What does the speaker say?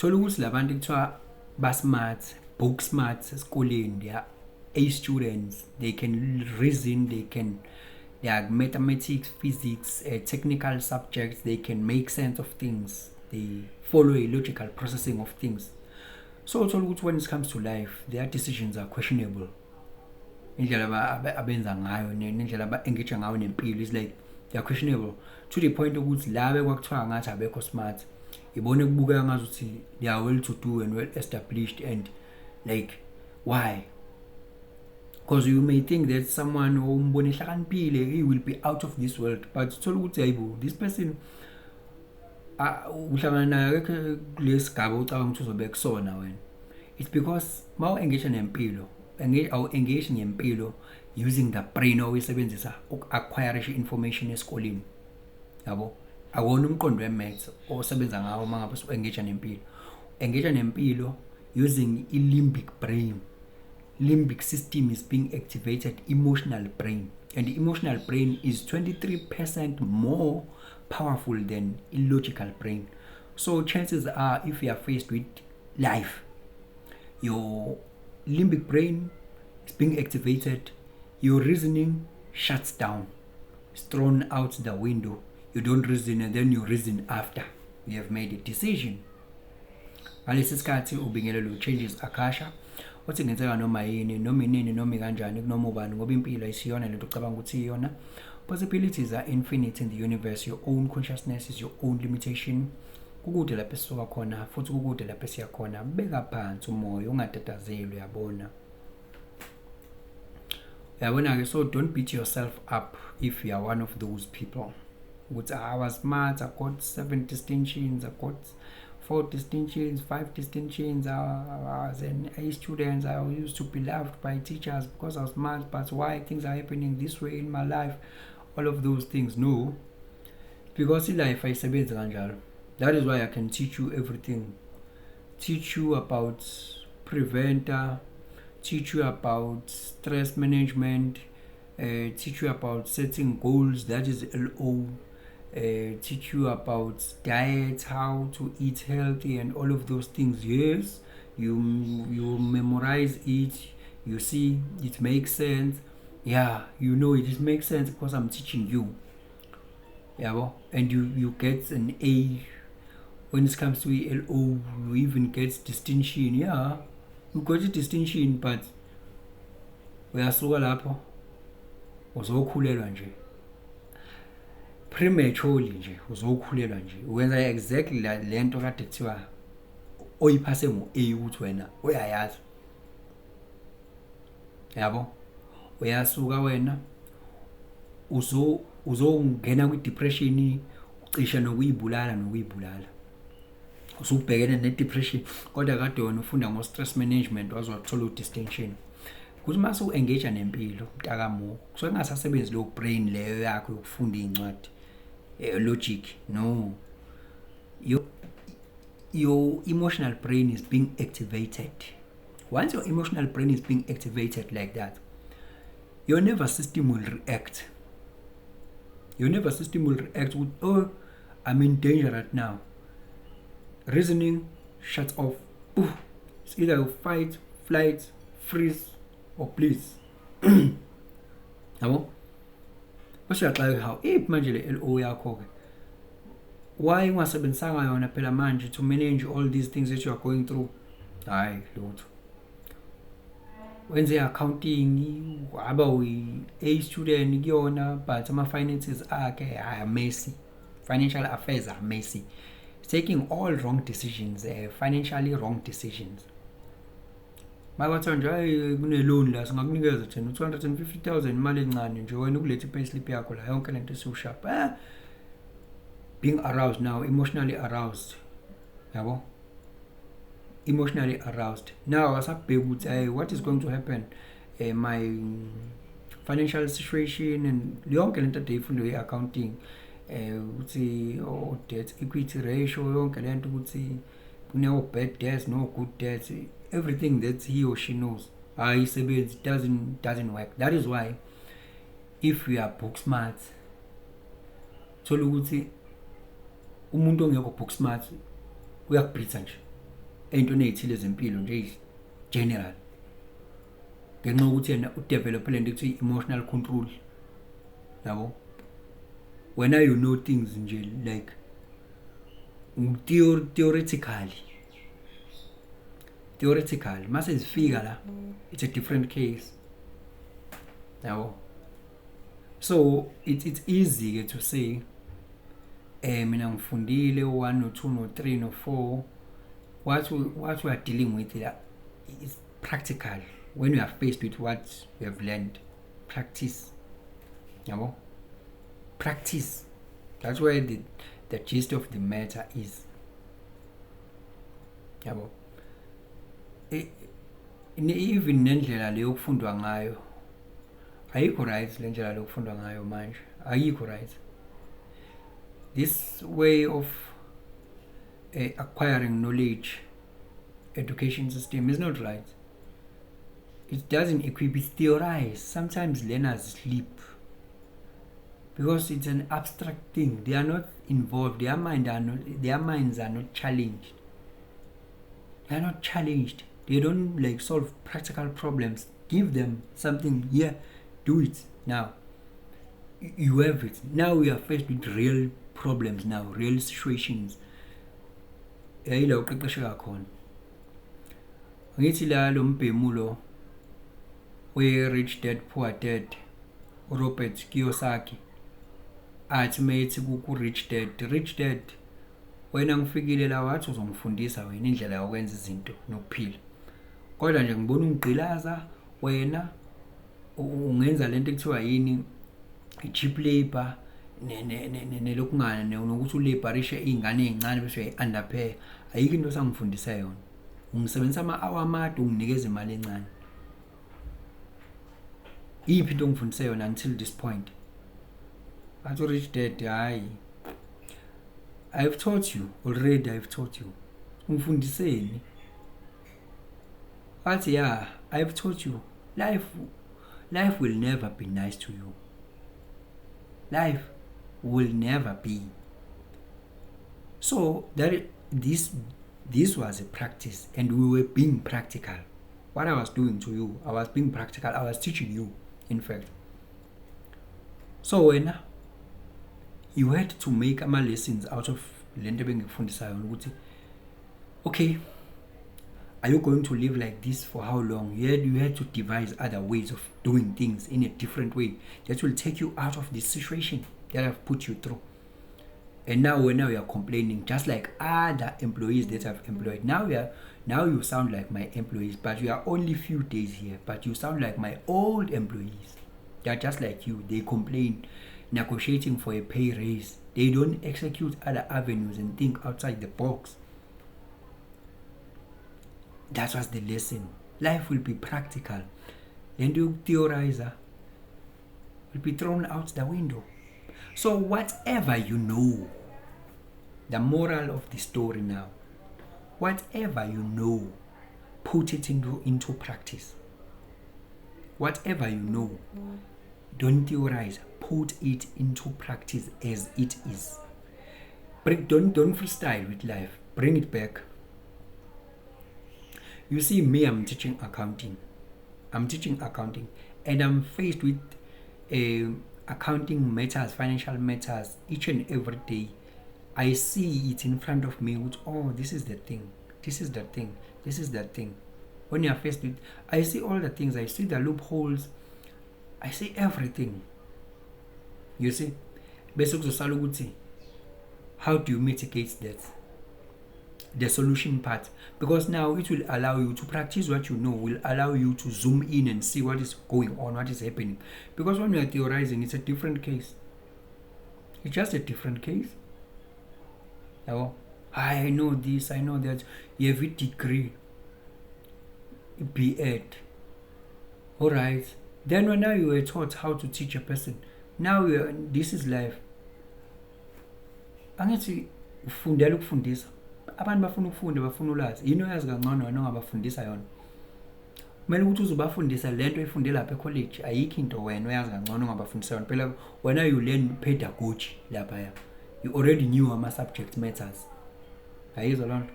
thola ukuthi labantu kuthiwa basmart, book smart esikoleni, they are A students, they can reason, they are mathematics, physics, technical subjects, they can make sense of things, they follow a logical processing of things. So thola ukuthi when it comes to life, their decisions are questionable. Indlela abenza ngayo nendlela aba-engage ngayo nempilo is like they are questionable to the point ukuthi la bekwakuthiwa ngathi abekho smart, ibone kubukeka ngazuthi they are well to do and well established, and like why? Because you may think that someone ombone hlakaniphile, he will be out of this world, but thola ukuthi hayibo, this person uhlangana naye kulesigaba ucabanga ukuthi uzobe kusona wena. It's because ma u-engage nempilo, engage ngempilo using the brain oyisebenzisa uku-acquire information esikoleni, yabo, akona umqondo we-maths osebenza ngawo uma ngabe u-engage nempilo. Engage nempilo using i-limbic brain. Limbic system is being activated, emotional brain, and the emotional brain is 23% more powerful than illogical brain. So chances are, if you are faced with life, your limbic brain is being activated, your reasoning shuts down, it's thrown out the window. You don't reason, and then you reason after you have made a decision. Ngalesi sikhathi ubingelelo changes akasha, uthi ngenzeka noma yini, noma inini, noma kanjani, kunoma ubani, ngoba impilo ayisiyona lento ucabanga ukuthi iyona. Possibilities are infinite in the universe. Your own consciousness is your own limitation. Kukude lapho esisuka khona, futhi kukude lapho esiya khona. Beka phansi umoya, ungatatazeli, uyabona. Uyabona ke, so don't beat yourself up if you are one of those people. Ukuthi I was smart, I got 7 distinctions, I got 4 distinctions, 5 distinctions, I was an A student, I used to be loved by teachers because I was smart, but why things are happening this way in my life? All of those things, no. Because in life ayisebenzi kanjalo. That is why I can teach you everything. Teach you about preventer, teach you about stress management, teach you about setting goals, that is LO, teach you about diet, how to eat healthy and all of those things. Yes, you memorize it, you see it makes sense. Yeah, you know it makes sense because I'm teaching you. Yeah, and you get an A. When it comes to LO, you even get distinction. Yeah, you got a distinction, but uyasuka lapho uzokhulelwa nje prematurely, nje uzokhulelwa nje wenza exactly lento kade kuthiwa oyiphase ngo-A ukuthi wena uyayazi. Yabo, uyasuka wena uzongena kwi-depression, ucisha nokuyibulala. Usubhekene ne-depression, kodwa kade wena ufunda ngo-stress management, wazothola u-distinction. Kuthi mase u-engage nempilo mtakamo, kusuke kungasasebenzi lo brain leyo yakho yokufunda iy'ncwadi, logic. No, your emotional brain is being activated. Once your emotional brain is being activated like that, your nervous system will react. Your nervous system will react with, oh, I'm in danger right now. Reasoning shuts off. Ooh, it's either you fight, flight, freeze, or please. Yabo? Bese uyaxaka how if manje le LO yakho ke, why ungasebenzisanga yona phela manje to manage all these things that you are going through? Hayi lutho. Wenze accounting, aba uyi-A student kuyona, but ama finances akhe are messy. Financial affairs are messy. Taking all wrong decisions, financially wrong decisions. Makathiwa nje hayi kune-loan la singakunikeza thina 250,000 imali encane nje wena ukuletha i-payslip yakho la yonke lento esiwushap. Being aroused now, emotionally aroused. Yabo? Emotionally aroused. Now asabheka ukuthi what is going to happen, my financial situation and yonke lento ade ifundo ye-accounting, ukuthi debt equity ratio, yonke lento ukuthi kune-bad debts, no good debts, everything that he or she knows. It doesn't work. That is why if we are book smart, thola ukuthi umuntu ongekho book smart uyakubhitha nje. ey'ntweni ey'thile zempilo nje general ngenxa yokuthi yena udevelophe lento ekuthiwa i-emotional control yabo when you know things nje like theoretically mase zifika la it's a different case yabo so it's easy ke to say mina ngifundile 1 no 2 no 3 no 4 what we are dealing with is practical when we are faced with what we have learned. Practice yabo practice, that's where the gist of the matter is yabo. Even nendlela le yokufundwa ngayo ayikho right, le ndlela le yokufundwa ngayo manje ayikho right. This way of acquiring knowledge education system is not right. It doesn't equip, it's theorized. Sometimes learners sleep because it's an abstract thing. They are not involved. Their minds are not challenged. They are not challenged. They don't like solve practical problems. Give them something here, do it now. You have it. Now we are faced with real problems now, real situations. Yayila uqeqesheka khona. Ngithi la lo mbhemulo we Rich Dad Poor Dad Robert Kiyosaki athi methi ku Rich Dad wena ngifikile la wathi uzongifundisa wena indlela yokwenza izinto nokuphila, kodwa nje ngibona ungigqilaza wena ungenza lento ekuthiwa yini i-cheap labor nelokungana nokuthi ulaborishe izingane ezincane bese uyi-underpay. Ayikho into sangifundisa yona, ungisebenzisa ama-hour amade unginikeza imali encane. Iphi into ngifundise yona until this point? Athi Rich Dad, hayi I've taught you already, I've taught you. Ungifundiseni? Athi yeah, I've taught you. Life will never be nice to you. Life will never be. So that this was a practice, and we were being practical. What I was doing to you, I was being practical. I was teaching you, in fact. So when you had to make ama lessons out of lento bengifundisayo ukuthi okay, are you going to live like this for how long? You had to devise other ways of doing things in a different way that will take you out of this situation that I've put you through. And now you are complaining just like other employees that I've employed. Now you sound like my employees, but you are only few days here, but you sound like my old employees. They are just like you. They complain, negotiating for a pay raise. They don't execute other avenues and think outside the box. That was the lesson. Life will be practical. And the theorizer will be thrown out the window. So whatever you know, the moral of the story now, whatever you know, put it into practice. Whatever you know, don't theorize, put it into practice as it is. Don't freestyle with life, bring it back. You see me, I'm teaching accounting, and I'm faced with accounting matters, financial matters, each and every day. I see it in front of me, which, oh, this is the thing, this is the thing, this is the thing. When you're faced with, I see all the things, I see the loopholes, I see everything. You see? How do you mitigate that? The solution part. Because now it will allow you to practice what you know, will allow you to zoom in and see what is going on, what is happening. Because when you are theorizing, it's a different case. It's just a different case. Oh, I know this, I know that. You have a degree, B.Ed. Alright. Then when now you were taught how to teach a person, now this is life. Angithi ufundela ukufundisa. Abantu bafuna ukufunda, bafuna ulazi. Yini oyazi kangcono wena ongabafundisa yona? Kumele ukuthi uzobafundisa lento oyifundela lapha e-college. Ayikho into wena oyazi kangcono ongabafundisa yona. Phela wena you learn pedagogy lapha ya. You already knew ama subject matters. Ayizwa lona?